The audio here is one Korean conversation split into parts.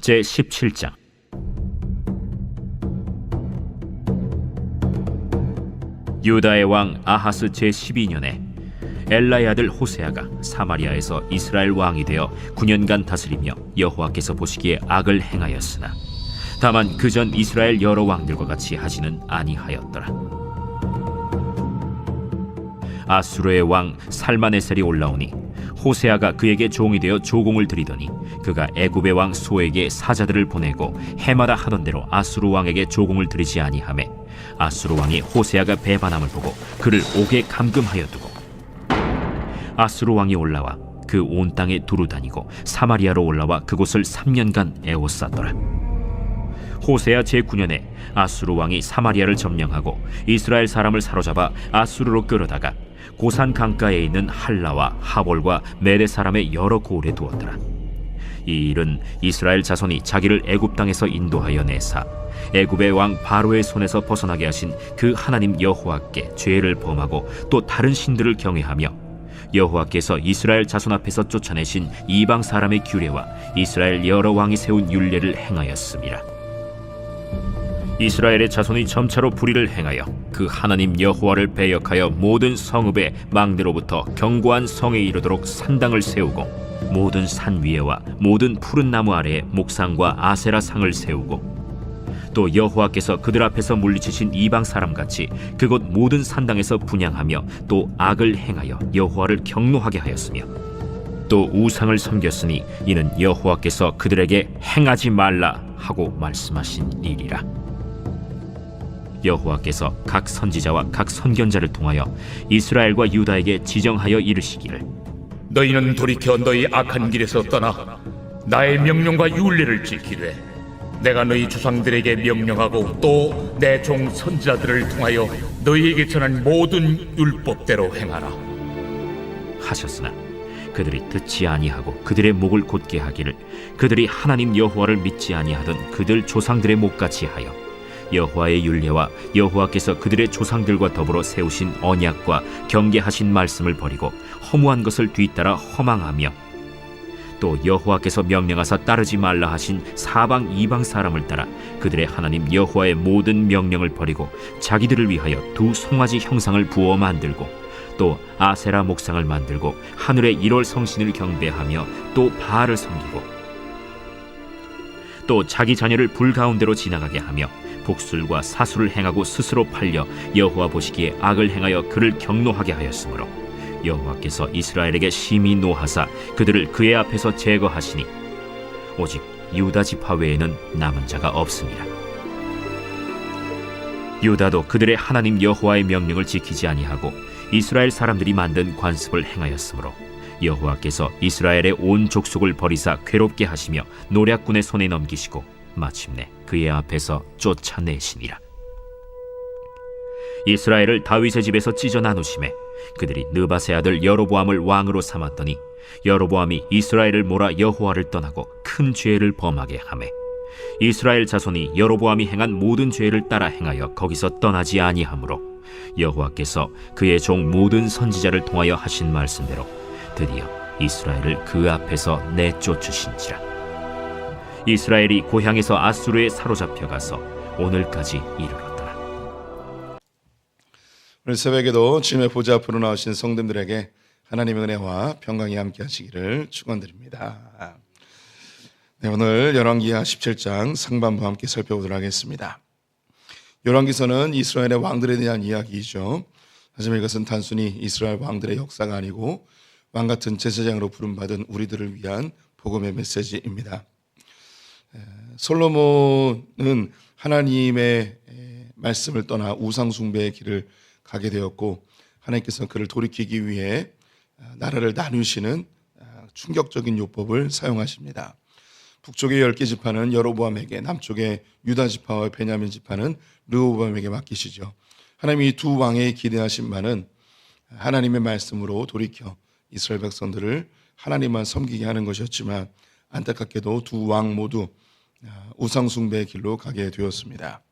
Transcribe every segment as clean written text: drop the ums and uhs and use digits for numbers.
제17장. 유다의 왕 아하스 제12년에 엘라의 아들 호세아가 사마리아에서 이스라엘 왕이 되어 9년간 다스리며 여호와께서 보시기에 악을 행하였으나 다만 그전 이스라엘 여러 왕들과 같이 하지는 아니하였더라. 아수르의 왕 살마네셀이 올라오니 호세아가 그에게 종이 되어 조공을 드리더니 그가 애굽의 왕 소에게 사자들을 보내고 해마다 하던 대로 아수르 왕에게 조공을 드리지 아니하매 아수르 왕이 호세아가 배반함을 보고 그를 옥에 감금하여 두고 아수르 왕이 올라와 그 온 땅에 두루 다니고 사마리아로 올라와 그곳을 3년간 에워쌌더라. 호세아 제9년에 아수르 왕이 사마리아를 점령하고 이스라엘 사람을 사로잡아 아수르로 끌어다가 고산 강가에 있는 할라와 하볼과 메대 사람의 여러 고을에 두었더라. 이 일은 이스라엘 자손이 자기를 애굽 땅에서 인도하여 내사 애굽의 왕 바로의 손에서 벗어나게 하신 그 하나님 여호와께 죄를 범하고 또 다른 신들을 경외하며 여호와께서 이스라엘 자손 앞에서 쫓아내신 이방 사람의 규례와 이스라엘 여러 왕이 세운 율례를 행하였음이라. 이스라엘의 자손이 점차로 불의를 행하여 그 하나님 여호와를 배역하여 모든 성읍의 망대로부터 견고한 성에 이르도록 산당을 세우고 모든 산 위에와 모든 푸른 나무 아래에 목상과 아세라 상을 세우고 또 여호와께서 그들 앞에서 물리치신 이방 사람같이 그곳 모든 산당에서 분향하며 또 악을 행하여 여호와를 경노하게 하였으며 또 우상을 섬겼으니 이는 여호와께서 그들에게 행하지 말라 하고 말씀하신 일이라. 여호와께서 각 선지자와 각 선견자를 통하여 이스라엘과 유다에게 지정하여 이르시기를 너희는 돌이켜 너희 악한 길에서 떠나 나의 명령과 율례를 지키되 내가 너희 조상들에게 명령하고 또 내 종 선지자들을 통하여 너희에게 전한 모든 율법대로 행하라 하셨으나 그들이 듣지 아니하고 그들의 목을 곧게 하기를 그들이 하나님 여호와를 믿지 아니하던 그들 조상들의 목같이 하여 여호와의 율례와 여호와께서 그들의 조상들과 더불어 세우신 언약과 경계하신 말씀을 버리고 허무한 것을 뒤따라 허망하며 또 여호와께서 명령하사 따르지 말라 하신 사방 이방 사람을 따라 그들의 하나님 여호와의 모든 명령을 버리고 자기들을 위하여 두 송아지 형상을 부어 만들고 또 아세라 목상을 만들고 하늘의 1월 성신을 경배하며 또 바알을 섬기고 또 자기 자녀를 불 가운데로 지나가게 하며 복술과 사술을 행하고 스스로 팔려 여호와 보시기에 악을 행하여 그를 경노하게 하였으므로 여호와께서 이스라엘에게 심히 노하사 그들을 그의 앞에서 제거하시니 오직 유다 지파 외에는 남은 자가 없습니다. 유다도 그들의 하나님 여호와의 명령을 지키지 아니하고 이스라엘 사람들이 만든 관습을 행하였으므로 여호와께서 이스라엘의 온 족속을 버리사 괴롭게 하시며 노략군의 손에 넘기시고 마침내 그의 앞에서 쫓아내시니라. 이스라엘을 다윗의 집에서 찢어 나누심에 그들이 느밧의 아들 여로보암을 왕으로 삼았더니 여로보암이 이스라엘을 몰아 여호와를 떠나고 큰 죄를 범하게 하매 이스라엘 자손이 여로보암이 행한 모든 죄를 따라 행하여 거기서 떠나지 아니하므로 여호와께서 그의 종 모든 선지자를 통하여 하신 말씀대로 드디어 이스라엘을 그 앞에서 내쫓으신지라. 이스라엘이 고향에서 아수르에 사로잡혀가서 오늘까지 이르렀더라. 오늘 새벽에도 주님의 보좌 앞으로 나오신 성도들에게 하나님의 은혜와 평강이 함께 하시기를 축원드립니다. 네, 오늘 열왕기하 17장 상반부 함께 살펴보도록 하겠습니다. 열왕기서는 이스라엘의 왕들에 대한 이야기이죠. 하지만 이것은 단순히 이스라엘 왕들의 역사가 아니고 왕같은 제사장으로 부름받은 우리들을 위한 복음의 메시지입니다. 솔로몬은 하나님의 말씀을 떠나 우상 숭배의 길을 가게 되었고 하나님께서 그를 돌이키기 위해 나라를 나누시는 충격적인 요법을 사용하십니다. 북쪽의 10개 지파는 여로보암에게, 남쪽의 유다 지파와 베냐민 지파는 르호보암에게 맡기시죠. 하나님이 두 왕의 기대하신 바는 하나님의 말씀으로 돌이켜 이스라엘 백성들을 하나님만 섬기게 하는 것이었지만 안타깝게도 두 왕 모두 우상 숭배의 길로 가게 되었습니다.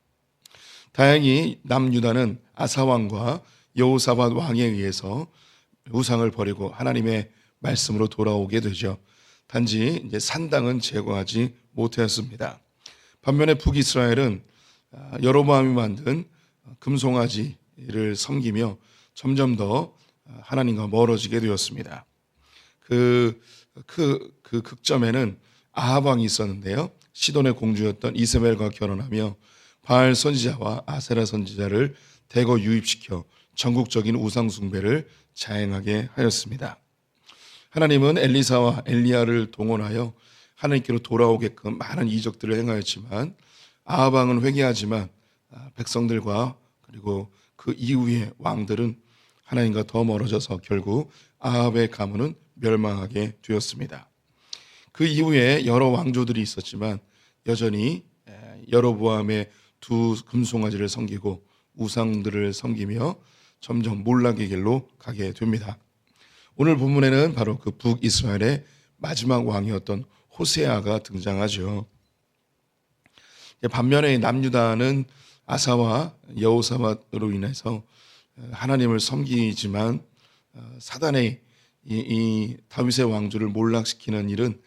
다행히 남유다는 아사 왕과 여호사밧 왕에 의해서 우상을 버리고 하나님의 말씀으로 돌아오게 되죠. 단지 이제 산당은 제거하지 못하였습니다. 반면에 북이스라엘은 여로보암이 만든 금송아지를 섬기며 점점 더 하나님과 멀어지게 되었습니다. 그 극점에는 아합 왕이 있었는데요. 시돈의 공주였던 이세벨과 결혼하며 바알 선지자와 아세라 선지자를 대거 유입시켜 전국적인 우상 숭배를 자행하게 하였습니다. 하나님은 엘리사와 엘리야를 동원하여 하나님께로 돌아오게끔 많은 이적들을 행하였지만 아합 왕은 회개하지만 백성들과 그리고 그 이후의 왕들은 하나님과 더 멀어져서 결국 아합의 가문은 멸망하게 되었습니다. 그 이후에 여러 왕조들이 있었지만 여전히 여로보암의 두 금송아지를 섬기고 우상들을 섬기며 점점 몰락의 길로 가게 됩니다. 오늘 본문에는 바로 그 북이스라엘의 마지막 왕이었던 호세아가 등장하죠. 반면에 남유다는 아사와 여호사밧으로 인해서 하나님을 섬기지만 사단의 이 다윗의 왕조를 몰락시키는 일은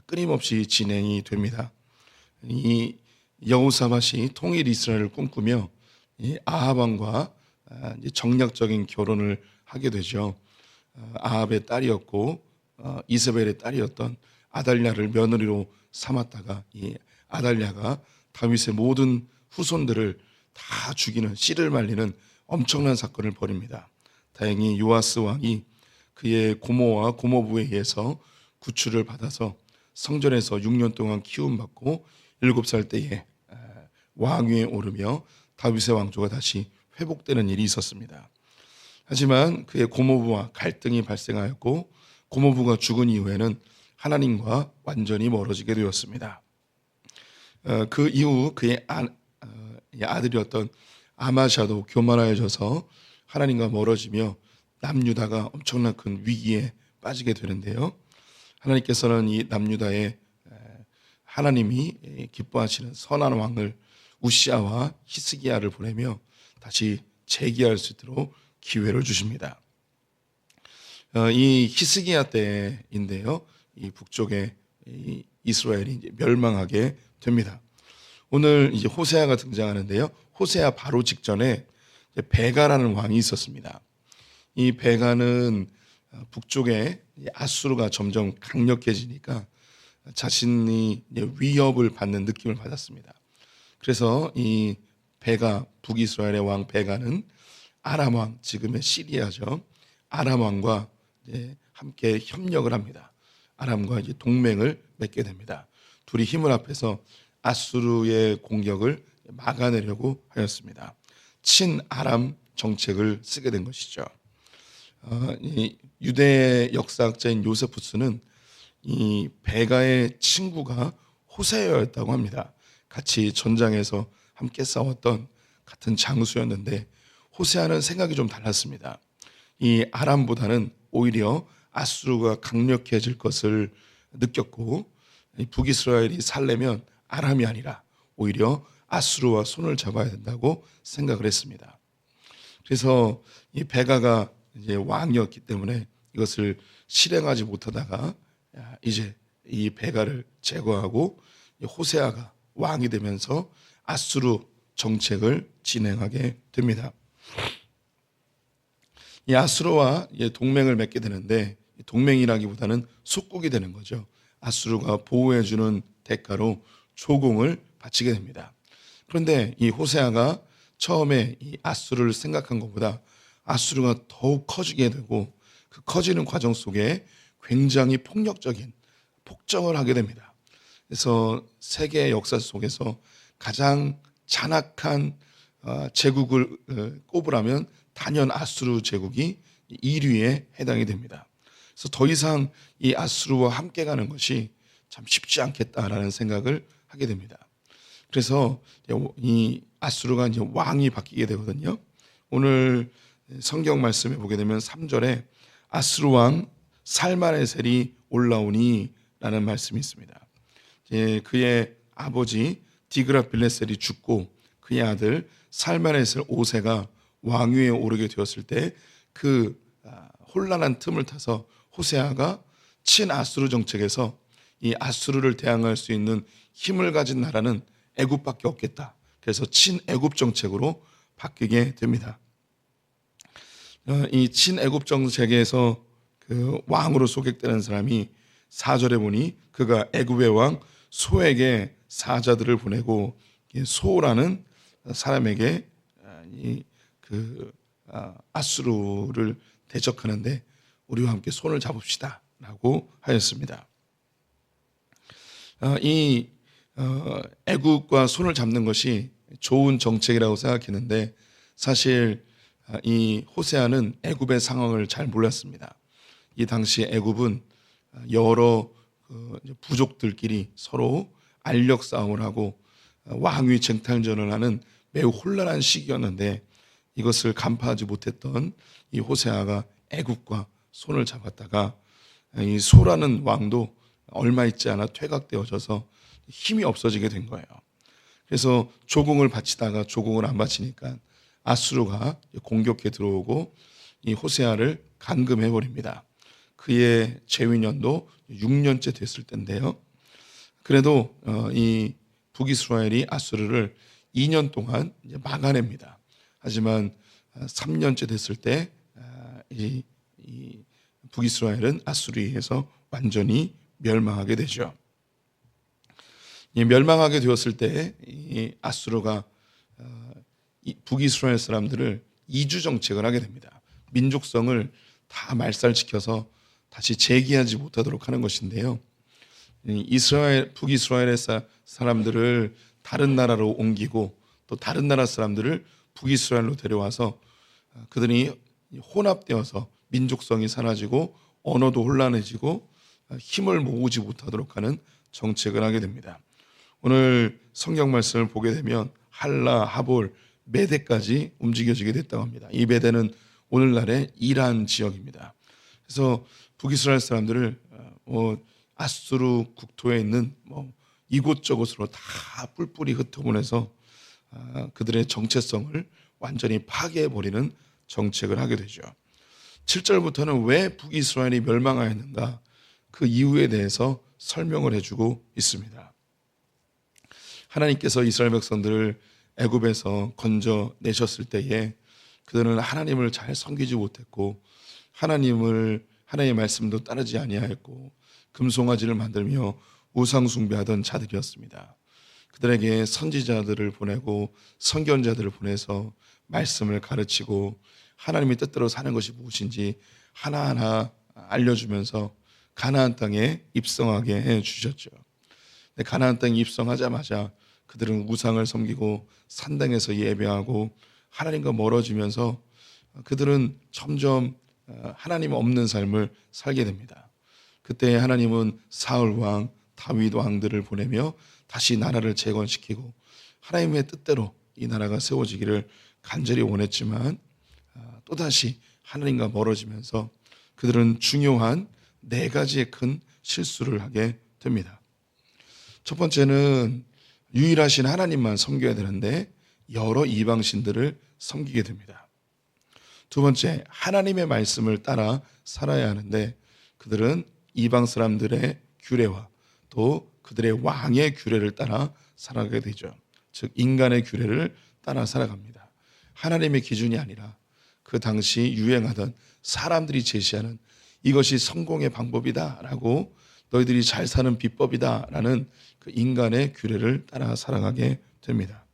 끊임없이 진행이 됩니다. 이 여호사밧이 통일 이스라엘을 꿈꾸며 이 아합 왕과 정략적인 결혼을 하게 되죠. 아합의 딸이었고 이세벨의 딸이었던 아달랴를 며느리로 삼았다가 이 아달랴가 다윗의 모든 후손들을 다 죽이는 씨를 말리는 엄청난 사건을 벌입니다. 다행히 요아스 왕이 그의 고모와 고모부에 의해서 구출을 받아서 성전에서 6년 동안 키움받고 7살 때에 왕위에 오르며 다윗의 왕조가 다시 회복되는 일이 있었습니다. 하지만 그의 고모부와 갈등이 발생하였고 고모부가 죽은 이후에는 하나님과 완전히 멀어지게 되었습니다. 그 이후 그의 아들이었던 아마샤도 교만하여져서 하나님과 멀어지며 남유다가 엄청난 큰 위기에 빠지게 되는데요. 하나님께서는 이 남유다에 하나님이 기뻐하시는 선한 왕을 우시아와 히스기야를 보내며 다시 재기할 수 있도록 기회를 주십니다. 이 히스기야 때인데요. 이 북쪽에 이 이스라엘이 이제 멸망하게 됩니다. 오늘 이제 호세아가 등장하는데요. 호세아 바로 직전에 베가라는 왕이 있었습니다. 이 베가는 북쪽에 아수르가 점점 강력해지니까 자신이 위협을 받는 느낌을 받았습니다. 그래서 이 베가, 북이스라엘의 왕 베가는 아람 왕, 지금의 시리아죠. 아람 왕과 함께 협력을 합니다. 아람과 이제 동맹을 맺게 됩니다. 둘이 힘을 합해서 아수르의 공격을 막아내려고 하였습니다. 친아람 정책을 쓰게 된 것이죠. 이 유대 역사학자인 요세푸스는 이 베가의 친구가 호세아였다고 합니다. 같이 전장에서 함께 싸웠던 같은 장수였는데 호세아는 생각이 좀 달랐습니다. 이 아람보다는 오히려 아수르가 강력해질 것을 느꼈고 북이스라엘이 살려면 아람이 아니라 오히려 아수르와 손을 잡아야 된다고 생각을 했습니다. 그래서 이 베가가 이제 왕이었기 때문에 이것을 실행하지 못하다가 이제 이 베가를 제거하고 호세아가 왕이 되면서 아수르 정책을 진행하게 됩니다. 이 아수르와 동맹을 맺게 되는데 동맹이라기보다는 속국이 되는 거죠. 아수르가 보호해주는 대가로 조공을 바치게 됩니다. 그런데 이 호세아가 처음에 이 아수르를 생각한 것보다 아수르가 더욱 커지게 되고 그 커지는 과정 속에 굉장히 폭력적인 폭정을 하게 됩니다. 그래서 세계 역사 속에서 가장 잔악한 제국을 꼽으라면 단연 아수르 제국이 1위에 해당이 됩니다. 그래서 더 이상 이 아수르와 함께 가는 것이 참 쉽지 않겠다라는 생각을 하게 됩니다. 그래서 이 아수르가 이제 왕이 바뀌게 되거든요. 오늘 성경 말씀에 보게 되면 3절에 아수르 왕 살마네셀이 올라오니 라는 말씀이 있습니다. 그의 아버지 디그라빌레셀이 죽고 그의 아들 살마네셀 5세가 왕위에 오르게 되었을 때 그 혼란한 틈을 타서 호세아가 친아수르 정책에서 이 아수르를 대항할 수 있는 힘을 가진 나라는 애굽밖에 없겠다. 그래서 친애굽 정책으로 바뀌게 됩니다. 이 친애굽 정책에서 그 왕으로 소개되는 사람이 4절에 보니 그가 애굽의 왕 소에게 사자들을 보내고 소라는 사람에게 아수르를 대적하는데 우리와 함께 손을 잡읍시다라고 하였습니다. 이 애굽과 손을 잡는 것이 좋은 정책이라고 생각했는데 사실 이 호세아는 애굽의 상황을 잘 몰랐습니다. 이 당시 애굽은 여러 부족들끼리 서로 알력 싸움을 하고 왕위 쟁탈전을 하는 매우 혼란한 시기였는데 이것을 간파하지 못했던 이 호세아가 애굽과 손을 잡았다가 이 소라는 왕도 얼마 있지 않아 퇴각되어져서 힘이 없어지게 된 거예요. 그래서 조공을 바치다가 조공을 안 바치니까 아수르가 공격해 들어오고 이 호세아를 감금해 버립니다. 그의 재위년도 6년째 됐을 때인데요. 그래도 이 북이스라엘이 아수르를 2년 동안 이제 막아냅니다. 하지만 3년째 됐을 때 이 북이스라엘은 아수르에 의해서 완전히 멸망하게 되죠. 이 멸망하게 되었을 때 이 아수르가 북이스라엘 사람들을 이주 정책을 하게 됩니다. 민족성을 다 말살시켜서 다시 재기하지 못하도록 하는 것인데요. 북이스라엘의 사람들을 다른 나라로 옮기고 또 다른 나라 사람들을 북이스라엘로 데려와서 그들이 혼합되어서 민족성이 사라지고 언어도 혼란해지고 힘을 모으지 못하도록 하는 정책을 하게 됩니다. 오늘 성경 말씀을 보게 되면 할라, 하볼, 메대까지 움직여지게 됐다고 합니다. 이 메대는 오늘날의 이란 지역입니다. 그래서 북이스라엘 사람들을 아수르 국토에 있는 이곳저곳으로 다 뿔뿔이 흩어보내서 그들의 정체성을 완전히 파괴해버리는 정책을 하게 되죠. 7절부터는 왜 북이스라엘이 멸망하였는가 그 이유에 대해서 설명을 해주고 있습니다. 하나님께서 이스라엘 백성들을 애굽에서 건져내셨을 때에 그들은 하나님을 잘 섬기지 못했고 하나님의 말씀도 따르지 아니하였고 금송아지를 만들며 우상 숭배하던 자들이었습니다. 그들에게 선지자들을 보내고 선견자들을 보내서 말씀을 가르치고 하나님의 뜻대로 사는 것이 무엇인지 하나하나 알려주면서 가나안 땅에 입성하게 해주셨죠. 가나안 땅에 입성하자마자 그들은 우상을 섬기고 산당에서 예배하고 하나님과 멀어지면서 그들은 점점 하나님 없는 삶을 살게 됩니다. 그때 하나님은 사울 왕, 다윗 왕들을 보내며 다시 나라를 재건시키고 하나님의 뜻대로 이 나라가 세워지기를 간절히 원했지만 또다시 하나님과 멀어지면서 그들은 중요한 4가지의 큰 실수를 하게 됩니다. 첫 번째는 유일하신 하나님만 섬겨야 되는데 여러 이방신들을 섬기게 됩니다. 두 번째, 하나님의 말씀을 따라 살아야 하는데 그들은 이방 사람들의 규례와 또 그들의 왕의 규례를 따라 살아가게 되죠. 즉 인간의 규례를 따라 살아갑니다. 하나님의 기준이 아니라 그 당시 유행하던 사람들이 제시하는 이것이 성공의 방법이다라고 너희들이 잘 사는 비법이다라는 그 인간의 규례를 따라 살아가게 됩니다.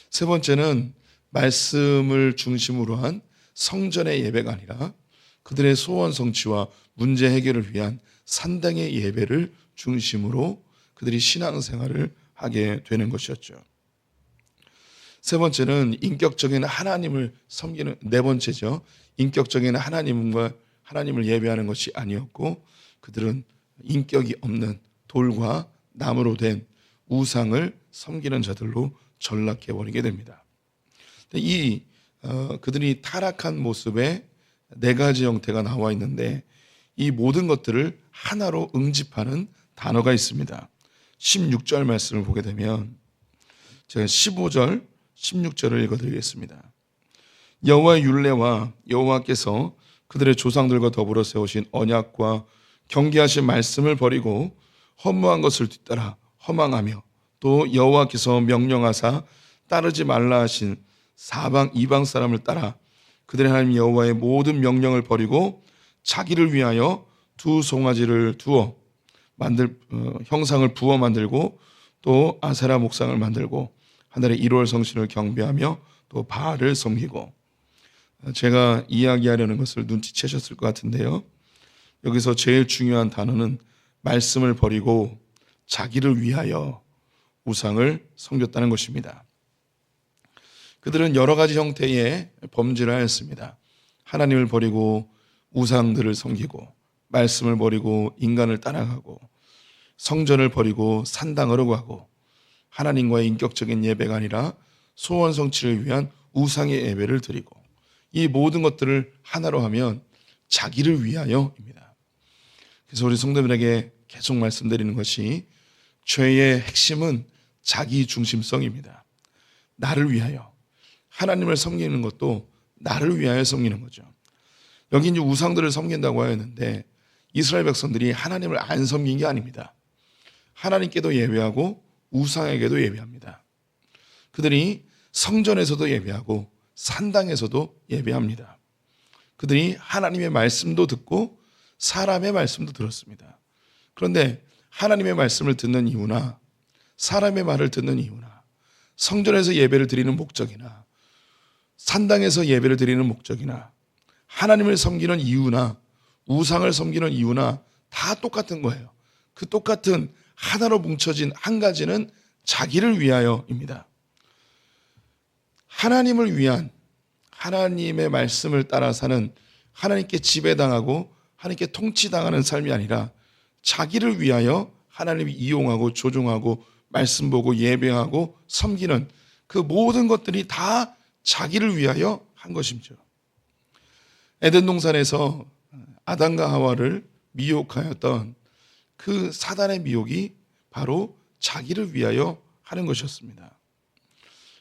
세 번째는 말씀을 중심으로 한 성전의 예배가 아니라 그들의 소원 성취와 문제 해결을 위한 산당의 예배를 중심으로 그들이 신앙생활을 하게 되는 것이었죠. 세 번째는 인격적인 하나님을 섬기는, 네 번째죠. 인격적인 하나님을 예배하는 것이 아니었고 그들은 인격이 없는 돌과 나무로 된 우상을 섬기는 자들로 전락해버리게 됩니다. 그들이 타락한 모습에 4가지 형태가 나와 있는데 이 모든 것들을 하나로 응집하는 단어가 있습니다. 16절 말씀을 보게 되면 제가 15절, 16절을 읽어드리겠습니다. 여호와의 율례와 여호와께서 그들의 조상들과 더불어 세우신 언약과 경계하신 말씀을 버리고 허무한 것을 뒤따라 허망하며 또 여호와께서 명령하사 따르지 말라 하신 사방 이방 사람을 따라 그들의 하나님 여호와의 모든 명령을 버리고 자기를 위하여 두 송아지를 두어 형상을 부어 만들고 또 아세라 목상을 만들고 하늘의 1월 성신을 경배하며 또 바알을 섬기고. 제가 이야기하려는 것을 눈치채셨을 것 같은데요. 여기서 제일 중요한 단어는 말씀을 버리고 자기를 위하여 우상을 섬겼다는 것입니다. 그들은 여러 가지 형태의 범죄를 하였습니다. 하나님을 버리고 우상들을 섬기고, 말씀을 버리고 인간을 따라가고, 성전을 버리고 산당으로 가고, 하나님과의 인격적인 예배가 아니라 소원 성취를 위한 우상의 예배를 드리고, 이 모든 것들을 하나로 하면 자기를 위하여입니다. 그래서 우리 성도들에게 계속 말씀드리는 것이 죄의 핵심은 자기 중심성입니다. 나를 위하여. 하나님을 섬기는 것도 나를 위하여 섬기는 거죠. 여기 이제 우상들을 섬긴다고 하였는데 이스라엘 백성들이 하나님을 안 섬긴 게 아닙니다. 하나님께도 예배하고 우상에게도 예배합니다. 그들이 성전에서도 예배하고 산당에서도 예배합니다. 그들이 하나님의 말씀도 듣고 사람의 말씀도 들었습니다. 그런데 하나님의 말씀을 듣는 이유나 사람의 말을 듣는 이유나 성전에서 예배를 드리는 목적이나 산당에서 예배를 드리는 목적이나 하나님을 섬기는 이유나 우상을 섬기는 이유나 다 똑같은 거예요. 그 똑같은 하나로 뭉쳐진 한 가지는 자기를 위하여입니다. 하나님을 위한, 하나님의 말씀을 따라 사는, 하나님께 지배당하고 하나님께 통치당하는 삶이 아니라 자기를 위하여 하나님이 이용하고 조종하고 말씀 보고 예배하고 섬기는 그 모든 것들이 다 자기를 위하여 한 것이죠. 에덴 동산에서 아담과 하와를 미혹하였던 그 사단의 미혹이 바로 자기를 위하여 하는 것이었습니다.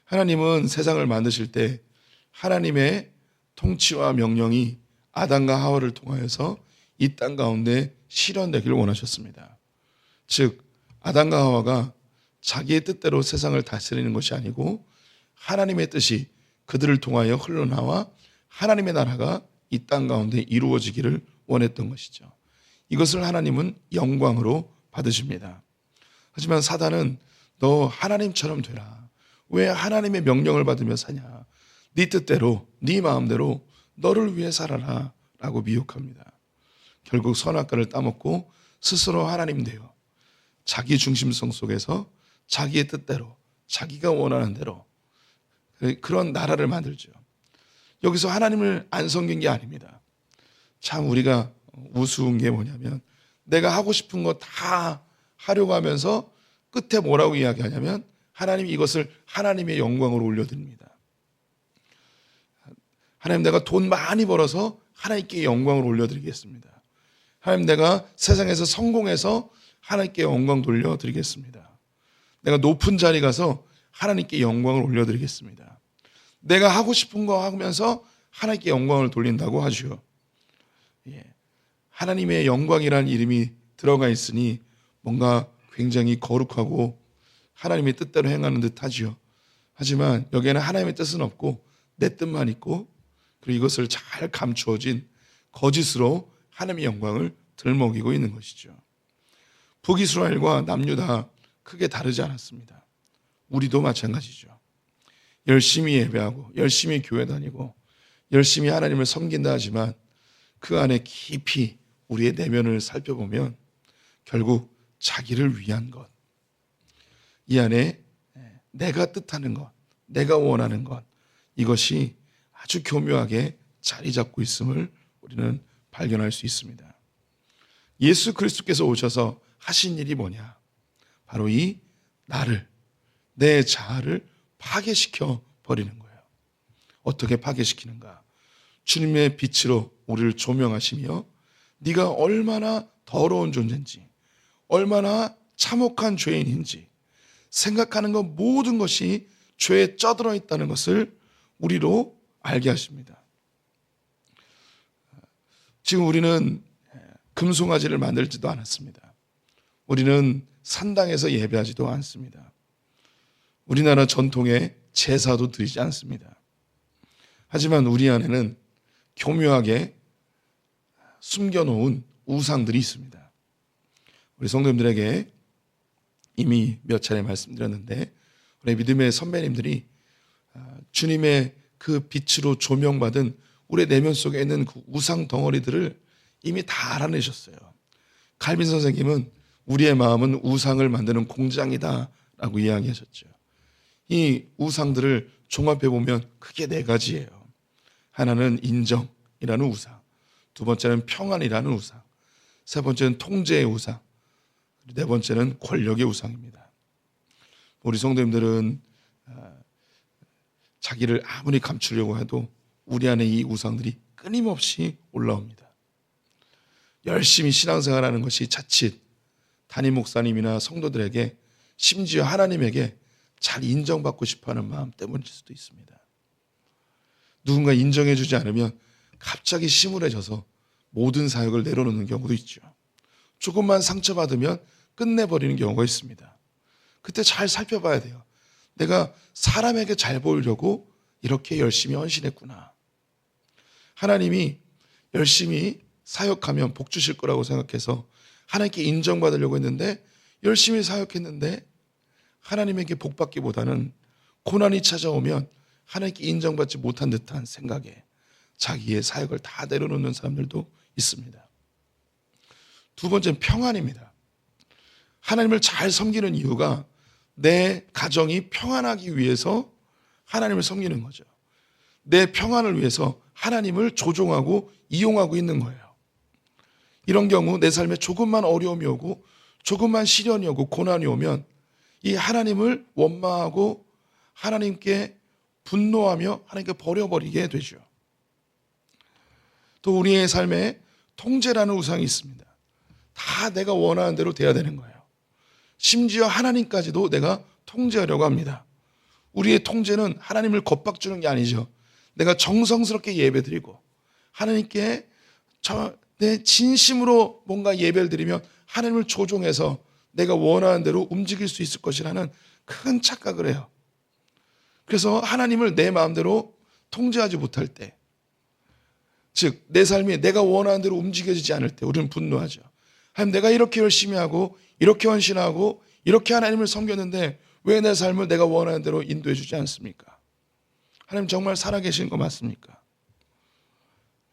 하나님은 세상을 만드실 때 하나님의 통치와 명령이 아담과 하와를 통하여서 이 땅 가운데 실현되기를 원하셨습니다. 즉 아담과 하와가 자기의 뜻대로 세상을 다스리는 것이 아니고 하나님의 뜻이 그들을 통하여 흘러나와 하나님의 나라가 이 땅 가운데 이루어지기를 원했던 것이죠. 이것을 하나님은 영광으로 받으십니다. 하지만 사단은 너 하나님처럼 되라. 왜 하나님의 명령을 받으며 사냐. 네 뜻대로 네 마음대로 너를 위해 살아라 라고 미혹합니다. 결국 선악과를 따먹고 스스로 하나님 되어 자기 중심성 속에서 자기의 뜻대로 자기가 원하는 대로 그런 나라를 만들죠. 여기서 하나님을 안 섬긴 게 아닙니다. 참 우리가 우스운 게 뭐냐면 내가 하고 싶은 거 다 하려고 하면서 끝에 뭐라고 이야기하냐면 하나님 이것을 하나님의 영광으로 올려드립니다. 하나님 내가 돈 많이 벌어서 하나님께 영광을 올려드리겠습니다. 하나님 내가 세상에서 성공해서 하나님께 영광 돌려드리겠습니다. 내가 높은 자리 가서 하나님께 영광을 올려드리겠습니다. 내가 하고 싶은 거 하면서 하나님께 영광을 돌린다고 하죠. 하나님의 영광이라는 이름이 들어가 있으니 뭔가 굉장히 거룩하고 하나님의 뜻대로 행하는 듯 하죠. 하지만 여기에는 하나님의 뜻은 없고 내 뜻만 있고 그리고 이것을 잘 감추어진 거짓으로 하나님의 영광을 들먹이고 있는 것이죠. 북이스라엘과 남유다 크게 다르지 않았습니다. 우리도 마찬가지죠. 열심히 예배하고 열심히 교회 다니고 열심히 하나님을 섬긴다 하지만 그 안에 깊이 우리의 내면을 살펴보면 결국 자기를 위한 것, 이 안에 내가 뜻하는 것, 내가 원하는 것, 이것이 아주 교묘하게 자리 잡고 있음을 우리는 발견할 수 있습니다. 예수 그리스도께서 오셔서 하신 일이 뭐냐? 바로 이 나를, 내 자아를 파괴시켜 버리는 거예요. 어떻게 파괴시키는가? 주님의 빛으로 우리를 조명하시며 네가 얼마나 더러운 존재인지, 얼마나 참혹한 죄인인지 생각하는 것 모든 것이 죄에 쩌들어 있다는 것을 우리로 알게 하십니다. 지금 우리는 금송아지를 만들지도 않았습니다. 우리는 산당에서 예배하지도 않습니다. 우리나라 전통의 제사도 드리지 않습니다. 하지만 우리 안에는 교묘하게 숨겨놓은 우상들이 있습니다. 우리 성도님들에게 이미 몇 차례 말씀드렸는데 우리 믿음의 선배님들이 주님의 그 빛으로 조명받은 우리 내면 속에 있는 그 우상 덩어리들을 이미 다 알아내셨어요. 칼빈 선생님은 우리의 마음은 우상을 만드는 공장이다 라고 이야기하셨죠. 이 우상들을 종합해 보면 크게 네 가지예요. 하나는 인정이라는 우상, 두 번째는 평안이라는 우상, 세 번째는 통제의 우상, 네 번째는 권력의 우상입니다. 우리 성도님들은 자기를 아무리 감추려고 해도 우리 안에 이 우상들이 끊임없이 올라옵니다. 열심히 신앙생활하는 것이 자칫 담임 목사님이나 성도들에게 심지어 하나님에게 잘 인정받고 싶어하는 마음 때문일 수도 있습니다. 누군가 인정해주지 않으면 갑자기 심울해져서 모든 사역을 내려놓는 경우도 있죠. 조금만 상처받으면 끝내버리는 경우가 있습니다. 그때 잘 살펴봐야 돼요. 내가 사람에게 잘 보이려고 이렇게 열심히 헌신했구나. 하나님이 열심히 사역하면 복 주실 거라고 생각해서 하나님께 인정받으려고 했는데 열심히 사역했는데 하나님에게 복 받기보다는 고난이 찾아오면 하나님께 인정받지 못한 듯한 생각에 자기의 사역을 다 내려놓는 사람들도 있습니다. 두 번째는 평안입니다. 하나님을 잘 섬기는 이유가 내 가정이 평안하기 위해서 하나님을 섬기는 거죠. 내 평안을 위해서 하나님을 조종하고 이용하고 있는 거예요. 이런 경우 내 삶에 조금만 어려움이 오고 조금만 시련이 오고 고난이 오면 이 하나님을 원망하고 하나님께 분노하며 하나님께 버려버리게 되죠. 또 우리의 삶에 통제라는 우상이 있습니다. 다 내가 원하는 대로 돼야 되는 거예요. 심지어 하나님까지도 내가 통제하려고 합니다. 우리의 통제는 하나님을 겁박주는 게 아니죠. 내가 정성스럽게 예배드리고 하나님께 내 진심으로 뭔가 예배를 드리면 하나님을 조종해서 내가 원하는 대로 움직일 수 있을 것이라는 큰 착각을 해요. 그래서 하나님을 내 마음대로 통제하지 못할 때, 즉 내 삶이 내가 원하는 대로 움직여지지 않을 때 우리는 분노하죠. 하나님, 내가 이렇게 열심히 하고 이렇게 헌신하고 이렇게 하나님을 섬겼는데 왜 내 삶을 내가 원하는 대로 인도해 주지 않습니까? 하나님 정말 살아계신 거 맞습니까?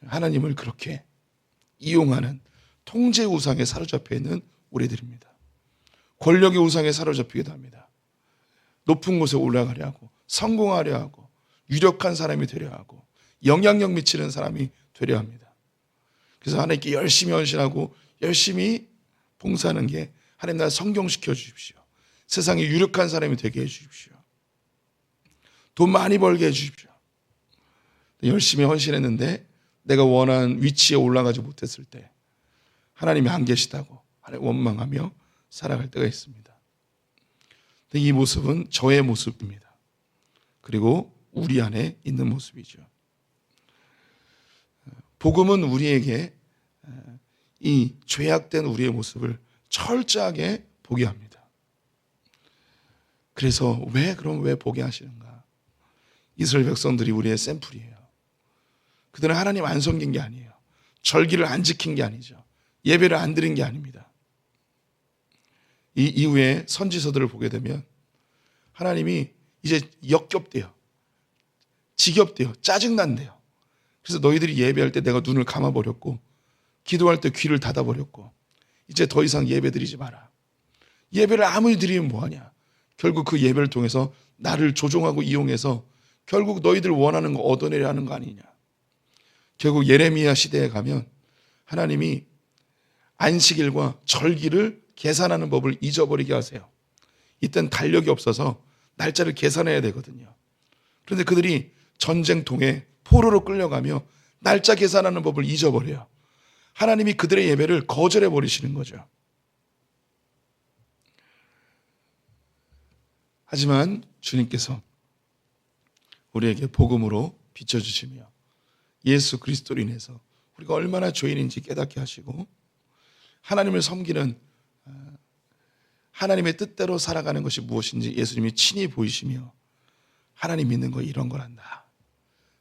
하나님을 그렇게 이용하는 통제 우상에 사로잡혀 있는 우리들입니다. 권력의 우상에 사로잡히기도 합니다. 높은 곳에 올라가려 하고 성공하려 하고 유력한 사람이 되려 하고 영향력 미치는 사람이 되려 합니다. 그래서 하나님께 열심히 헌신하고 열심히 봉사하는 게 하나님 나를 성경시켜 주십시오. 세상에 유력한 사람이 되게 해 주십시오. 돈 많이 벌게 해 주십시오. 열심히 헌신했는데 내가 원하는 위치에 올라가지 못했을 때 하나님이 안 계시다고 하나님 원망하며 살아갈 때가 있습니다. 이 모습은 저의 모습입니다. 그리고 우리 안에 있는 모습이죠. 복음은 우리에게 이 죄악된 우리의 모습을 철저하게 보게 합니다. 그래서 왜 보게 하시는가? 이스라엘 백성들이 우리의 샘플이에요. 그들은 하나님 안 섬긴 게 아니에요. 절기를 안 지킨 게 아니죠. 예배를 안 드린 게 아닙니다. 이 이후에 선지서들을 보게 되면 하나님이 이제 역겹대요. 지겹대요. 짜증난대요. 그래서 너희들이 예배할 때 내가 눈을 감아버렸고 기도할 때 귀를 닫아버렸고 이제 더 이상 예배 드리지 마라. 예배를 아무리 드리면 뭐하냐. 결국 그 예배를 통해서 나를 조종하고 이용해서 결국 너희들 원하는 거 얻어내려 하는 거 아니냐. 결국 예레미야 시대에 가면 하나님이 안식일과 절기를 계산하는 법을 잊어버리게 하세요. 이땐 달력이 없어서 날짜를 계산해야 되거든요. 그런데 그들이 전쟁통에 포로로 끌려가며 날짜 계산하는 법을 잊어버려요. 하나님이 그들의 예배를 거절해 버리시는 거죠. 하지만 주님께서 우리에게 복음으로 비춰주시며 예수 그리스도로 인해서 우리가 얼마나 죄인인지 깨닫게 하시고 하나님을 섬기는 하나님의 뜻대로 살아가는 것이 무엇인지 예수님이 친히 보이시며 하나님 믿는 거 이런 거란다.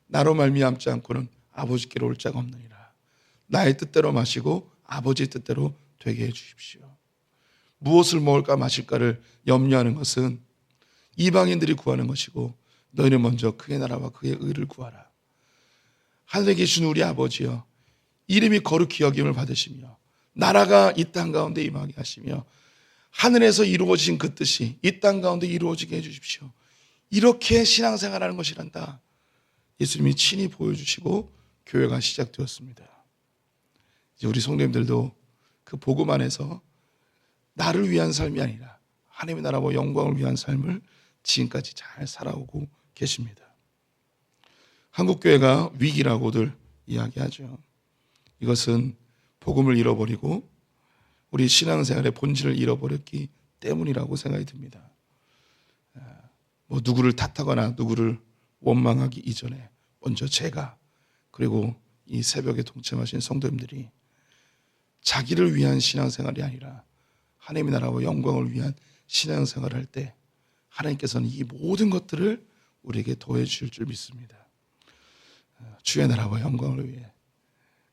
나로 말미암지 않고는 아버지께로 올 자가 없느니라. 나의 뜻대로 마시고 아버지의 뜻대로 되게 해 주십시오. 무엇을 먹을까 마실까를 염려하는 것은 이방인들이 구하는 것이고 너희는 먼저 그의 나라와 그의 의를 구하라. 하늘에 계신 우리 아버지여, 이름이 거룩히 여김을 받으시며 나라가 이 땅 가운데 임하게 하시며 하늘에서 이루어진 그 뜻이 이 땅 가운데 이루어지게 해주십시오. 이렇게 신앙생활하는 것이란다. 예수님이 친히 보여주시고 교회가 시작되었습니다. 이제 우리 성도님들도 그 복음 안에서 나를 위한 삶이 아니라 하나님의 나라와 영광을 위한 삶을 지금까지 잘 살아오고 계십니다. 한국교회가 위기라고들 이야기하죠. 이것은 복음을 잃어버리고 우리 신앙생활의 본질을 잃어버렸기 때문이라고 생각이 듭니다. 누구를 탓하거나 누구를 원망하기 이전에 먼저 제가 그리고 이 새벽에 동참하신 성도님들이 자기를 위한 신앙생활이 아니라 하나님의 나라와 영광을 위한 신앙생활을 할 때 하나님께서는 이 모든 것들을 우리에게 더해 주실 줄 믿습니다. 주의 나라와 영광을 위해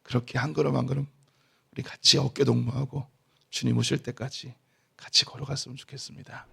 그렇게 한 걸음 한 걸음 우리 같이 어깨동무하고 주님 오실 때까지 같이 걸어갔으면 좋겠습니다.